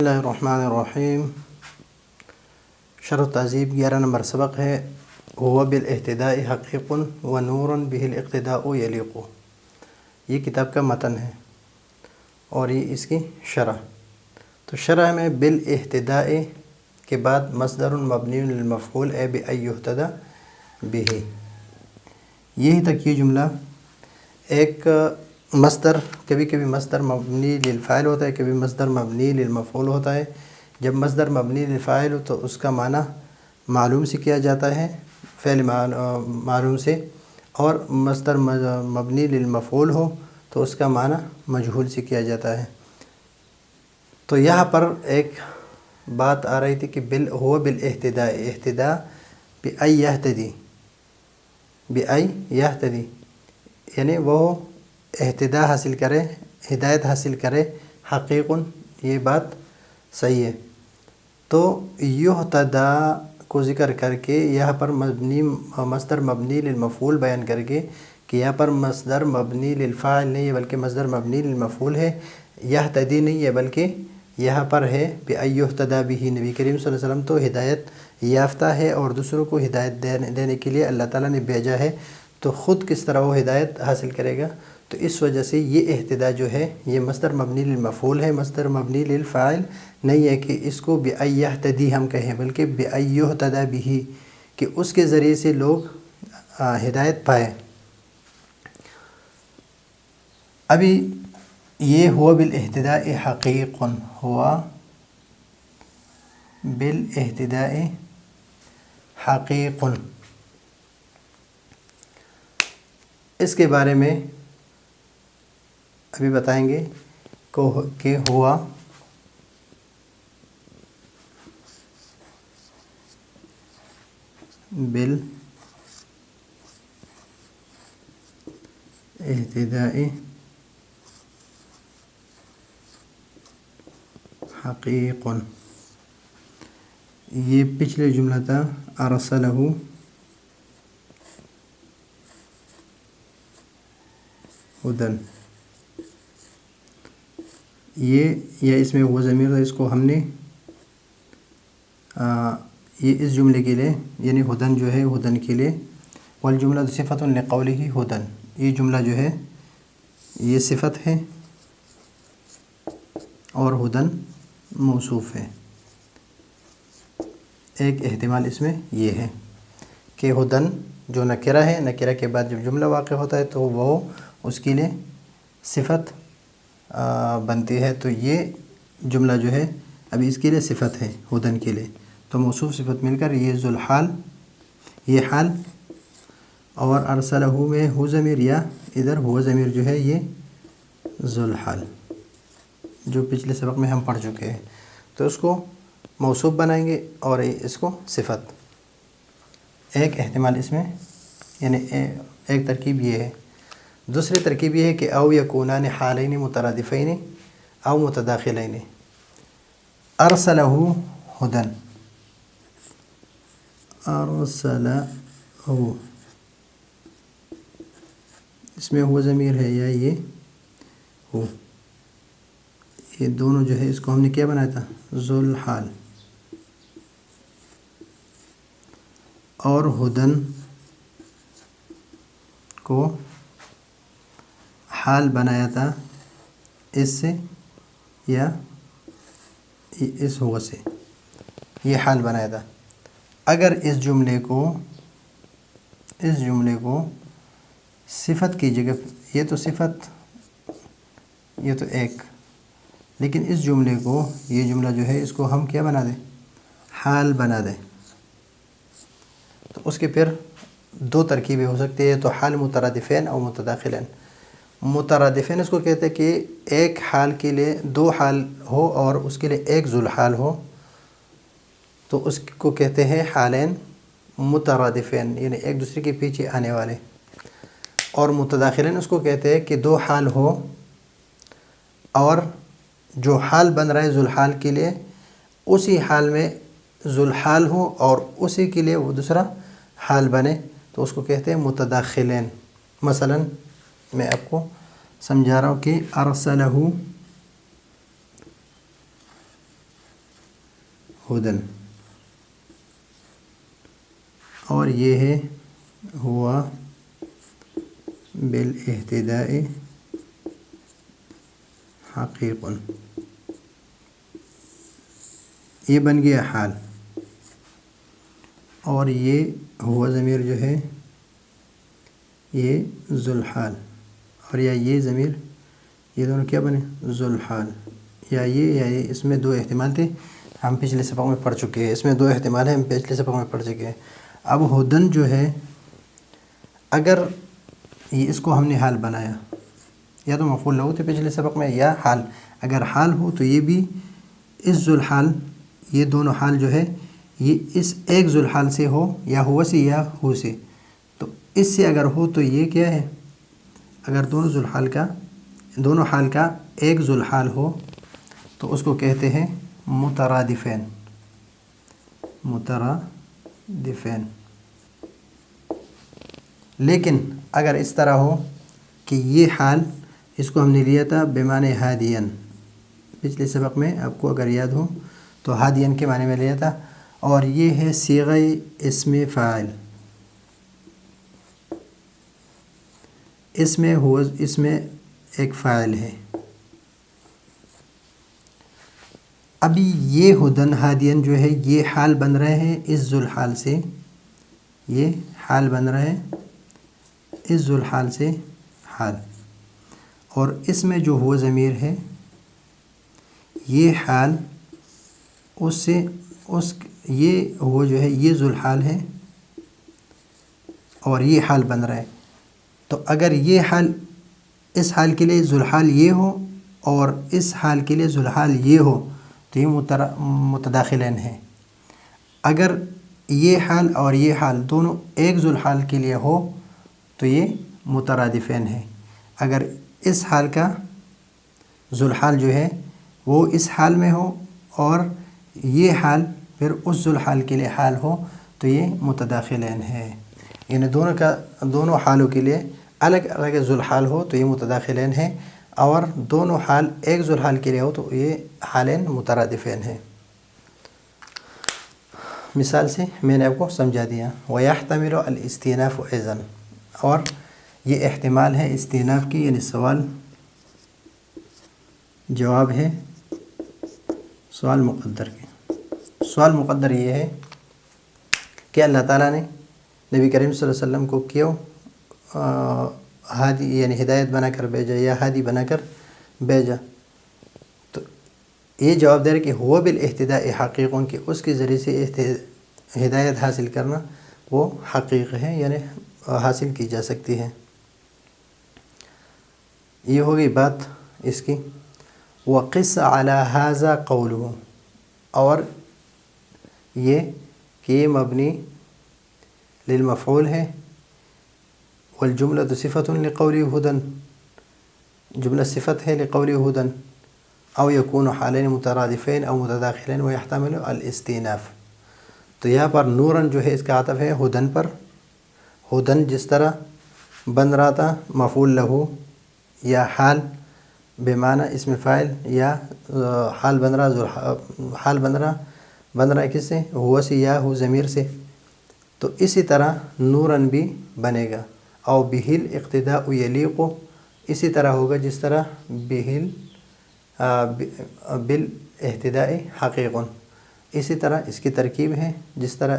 بسم اللہ الرحمن الرحیم۔ شرح تہذیب 11 نمبر سبق ہے هو بالاہتداء حقیق ونور به الاقتداء یلیق۔ یہ کتاب کا متن ہے اور یہ اس کی شرح۔ تو شرح میں بالاہتداء کے بعد مصدر مبنی للمفعول بأن یہتدی به، یہی تک یہ جملہ ایک مصدر، کبھی کبھی مصدر مبنی للفاعل ہوتا ہے، کبھی مصدر مبنی للمفعول ہوتا ہے۔ جب مصدر مبنی للفاعل ہو تو اس کا معنی معلوم سے کیا جاتا ہے، فعل معلوم سے، اور مصدر مبنی للمفعول ہو تو اس کا معنی مجہول سے کیا جاتا ہے۔ تو یہاں پر ایک بات آ رہی تھی کہ هو بالاہتداء، اہتداء بأن یہتدی، بأن یہتدی، یعنی وہ اہتداء حاصل کرے، ہدایت حاصل کرے، حقیق، یہ بات صحیح ہے۔ تو یہتدی کو ذکر کر کے یہاں پر مصدر مبنی للمفعول بیان کر کے کہ یہاں پر مصدر مبنی للفاعل نہیں ہے بلکہ مصدر مبنی للمفعول ہے، یہتدی نہیں ہے بلکہ یہاں پر ہے بأن یہتدی بہ۔ نبی کریم صلی اللہ علیہ وسلم تو ہدایت یافتہ ہے اور دوسروں کو ہدایت دینے کے لیے اللہ تعالیٰ نے بھیجا ہے، تو خود کس طرح وہ ہدایت حاصل کرے گا؟ تو اس وجہ سے یہ اہتداء جو ہے یہ مصدر مبنی للمفعول ہے، مصدر مبنی للفاعل نہیں ہے کہ اس کو بأن یہتدی ہم کہیں، بلکہ بأن یہتدی بہ، کہ اس کے ذریعے سے لوگ ہدایت پائے۔ ابھی یہ ہوا بالاہتداء حقیق، ہوا بالاہتداء حقیق، اس کے بارے میں ابھی بتائیں گے کہ ہوا بالاہتداء حقیق، یہ پچھلے جملہ تھا ارسلہ ہدن، یہ اس میں وہ ضمیر ہے، اس کو ہم نے یہ اس جملے کے لیے یعنی ہدن جو ہے ہدن کے لیے، والجملہ صفت لقولہ ہدن، یہ جملہ جو ہے یہ صفت ہے اور ہدن موصوف ہے۔ ایک احتمال اس میں یہ ہے کہ ہدن جو نکرہ ہے، نکرہ کے بعد جب جملہ واقع ہوتا ہے تو وہ اس کے لیے صفت بنتی ہے، تو یہ جملہ جو ہے ابھی اس کے لیے صفت ہے ہدن کے لیے، تو موصوف صفت مل کر یہ ذوالحال، یہ حال، اور ارسلہ میں ہو ضمیر یا ادھر ہو ضمیر جو ہے یہ ذوالحال جو پچھلے سبق میں ہم پڑھ چکے ہیں، تو اس کو موصوف بنائیں گے اور اس کو صفت۔ ایک احتمال اس میں یعنی ایک ترکیب یہ ہے۔ دوسری ترکیب یہ ہے کہ او یکونان حالین مترادفین او متداخلین، ارسلہ ہدن، ارسلہ، اس میں ہو ضمیر ہے یا یہ ہو، یہ دونوں جو ہے اس کو ہم نے کیا بنایا تھا ذوالحال، اور ہدن کو حال بنایا تھا اس سے یا اس ہو سے، یہ حال بنایا تھا۔ اگر اس جملے کو صفت کی جگہ، یہ تو صفت، یہ تو ایک، لیکن اس جملے کو، یہ جملہ جو ہے اس کو ہم کیا بنا دیں؟ حال بنا دیں، تو اس کے پھر دو ترکیبیں ہو سکتی ہے، تو حال مترادفین اور متداخلین۔ مترادفین اس کو کہتے ہیں کہ ایک حال کے لیے دو حال ہو اور اس کے لیے ایک ذوالحال ہو، تو اس کو کہتے ہیں حالین مترادفین، یعنی ایک دوسرے کے پیچھے آنے والے۔ اور متداخلین اس کو کہتے ہیں کہ دو حال ہو اور جو حال بن رہا ہے ذوالحال کے لیے اسی حال میں ذوالحال ہو اور اسی کے لیے وہ دوسرا حال بنے، تو اس کو کہتے ہیں متداخلین۔ مثلا میں آپ کو سمجھا رہا ہوں کہ ارسلہ ہدن، اور یہ ہے ہوا بالاہتداء حقیق، یہ بن گیا حال، اور یہ ہوا ضمیر جو ہے یہ ذوالحال، اور یا یہ ضمیر، یہ دونوں کیا بنے؟ ذوالحال، یا یہ اس میں دو احتمال تھے، ہم پچھلے سبق میں پڑھ چکے ہیں، اس میں دو احتمال ہیں، ہم پچھلے سبق میں پڑھ چکے ہیں۔ اب ہدن جو ہے اگر اس کو ہم نے حال بنایا، یا تو مفعول لہو تھے پچھلے سبق میں یا حال، اگر حال ہو تو یہ بھی اس ذوالحال، یہ دونوں حال جو ہے یہ اس ایک ذوالحال سے ہو، یا ہوا سے یا ہو سے، تو اس سے اگر ہو تو یہ کیا ہے؟ اگر دونوں حال کا ایک ذوالحال ہو تو اس کو کہتے ہیں مترادفین، مترادفین۔ لیکن اگر اس طرح ہو کہ یہ حال، اس کو ہم نے لیا تھا بمعنی ہادین، پچھلے سبق میں آپ کو اگر یاد ہو تو ہادین کے معنی میں لیا تھا، اور یہ ہے صیغہ اسم فاعل، اس میں ایک فاعل ہے۔ ابھی یہ ہدن ہادین جو ہے یہ حال بن رہے ہیں اس ذوالحال سے، یہ حال بن رہے ہیں اس ذوالحال سے حال، اور اس میں جو ہوا ضمیر ہے یہ حال اس سے یہ ہوا جو ہے یہ ذوالحال ہے، اور یہ حال بن رہا ہے، تو اگر یہ حال اس حال کے لیے ذوالحال یہ ہو اور اس حال کے لیے ذوالحال یہ ہو تو یہ متداخلین ہیں۔ اگر یہ حال اور یہ حال دونوں ایک ذوالحال کے لیے ہو تو یہ مترادفین ہیں۔ اگر اس حال کا ذوالحال جو ہے وہ اس حال میں ہو اور یہ حال پھر اس ذوالحال کے لیے حال ہو تو یہ متداخلین ہے، یعنی دونوں حالوں کے لیے الگ الگ ذوالحال ہو تو یہ متداخلین ہیں، اور دونوں حال ایک ذوالحال کے لیے ہو تو یہ حالین مترادفین ہیں۔ مثال سے میں نے آپ کو سمجھا دیا۔ وَيَحْتَمِلُ الْإِسْتِئْنَافُ أَيْضًا، اور یہ احتمال ہے استئناف کی، یعنی سوال جواب ہے سوال مقدر کے۔ سوال مقدر یہ ہے کہ اللہ تعالیٰ نے نبی کریم صلی اللہ علیہ وسلم کو کیوں ہادی یعنی ہدایت بنا کر بھیجا یا ہادی بنا کر بھیجا، تو یہ جواب دے رہے کہ ہوا بالاہتداء حقیق، کہ اس کے ذریعے سے ہدایت حاصل کرنا وہ حقیق ہے، یعنی حاصل کی جا سکتی ہے۔ یہ ہوگی بات اس کی۔ وَقِسْ عَلَى هَذَا قَوْلُهُ، اور یہ کہ یہ مبنی للمفعول ہے، والجملة صفة لقوله هدى، جملہ صفت ہے لقوله هدى، او يكون حالین مترادفین او متداخلین ويحتمل الاستئناف۔ تو یہاں پر نورن جو ہے اس کا عطف ہے ہدن پر، ہدن جس طرح بن رہا تھا مفعول لہو یا حال بمعنی اسم فاعل، یا حال بن رہا ہے کس سے؟ ہوا سے یا ہو ضمیر سے، تو اسی طرح نورن بھی بنے گا۔ او بہل اقتداء یلیق، اسی طرح ہوگا جس طرح بہل بالاہتداء حقیق، اسی طرح اس کی ترکیب ہے، جس طرح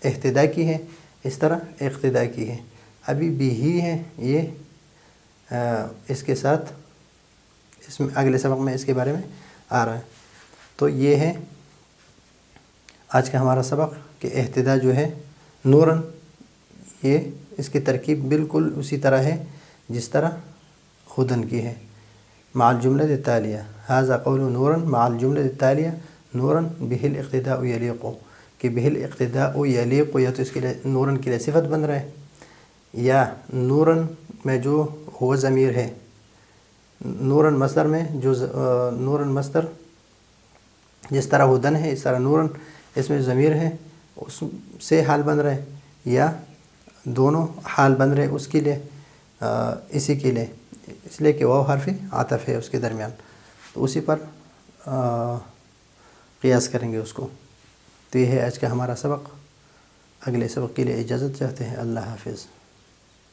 اہتداء کی ہے اس طرح اقتداء کی ہے۔ ابھی بھی ہی ہے یہ اس کے ساتھ اس میں اگلے سبق میں اس کے بارے میں آ رہا ہے۔ تو یہ ہے آج کا ہمارا سبق کہ اہتداء جو ہے نورن، یہ اس کی ترکیب بالکل اسی طرح ہے جس طرح ہدن کی ہے، مع الجملہ التالیہ، ھذا قول نورن مع الجملہ التالیہ نورن بہ الاقتداء یلیق، کہ بہ الاقتداء یلیق، یا تو اس کے لیے نورن کے لیے صفت بن رہا ہے، یا نورن میں جو ہوا ضمیر ہے، نورن مصدر میں جو نورن مصدر جس طرح ہدن ہے اس طرح نورن اس میں ضمیر ہے، اس سے حال بن رہے، یا دونوں حال بن رہے اس کے لیے، اسی کے لیے، اس لیے کہ واو حرف عطف ہے اس کے درمیان، تو اسی پر قیاس کریں گے اس کو۔ تو یہ ہے آج کا ہمارا سبق. اگلے سبق کے لیے اجازت چاہتے ہیں. اللہ حافظ.